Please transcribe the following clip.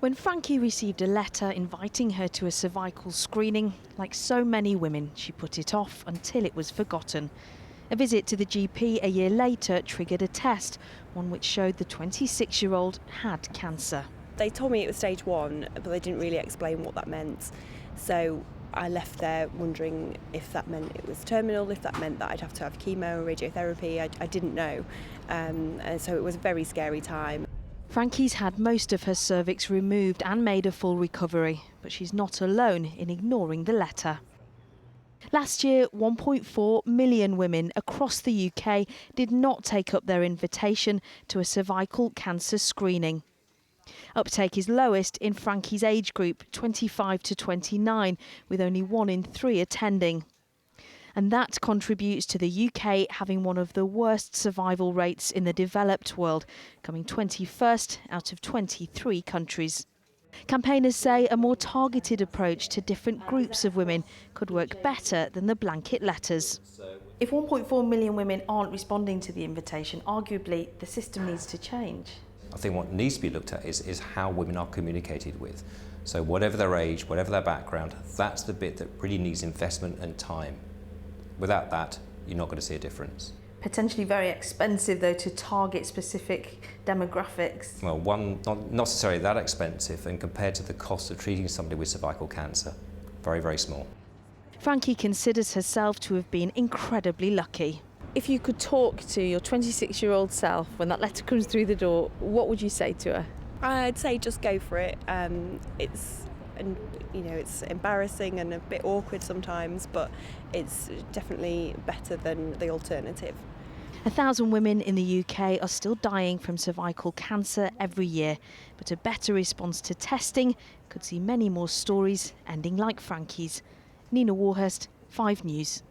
When Frankie received a letter inviting her to a cervical screening, like so many women, she put it off until it was forgotten. A visit to the GP a year later triggered a test, one which showed the 26-year-old had cancer. They told me it was stage 1, but they didn't really explain what that meant. So I left there wondering if that meant it was terminal, if that meant that I'd have to have chemo or radiotherapy. I didn't know. And so it was a very scary time. Frankie's had most of her cervix removed and made a full recovery, but she's not alone in ignoring the letter. Last year, 1.4 million women across the UK did not take up their invitation to a cervical cancer screening. Uptake is lowest in Frankie's age group, 25 to 29, with only 1 in 3 attending. And that contributes to the UK having one of the worst survival rates in the developed world, coming 21st out of 23 countries. Campaigners say a more targeted approach to different groups of women could work better than the blanket letters. If 1.4 million women aren't responding to the invitation, arguably the system needs to change. I think what needs to be looked at is how women are communicated with. So whatever their age, whatever their background, that's the bit that really needs investment and time. Without that, you're not going to see a difference. Potentially very expensive, though, to target specific demographics. Well, one, not necessarily that expensive, and compared to the cost of treating somebody with cervical cancer, very, very small. Frankie considers herself to have been incredibly lucky. If you could talk to your 26-year-old self when that letter comes through the door, what would you say to her? I'd say just go for it. It's embarrassing and a bit awkward sometimes, but it's definitely better than the alternative. 1,000 women in the UK are still dying from cervical cancer every year, but a better response to testing could see many more stories ending like Frankie's. Nina Warhurst, 5 News.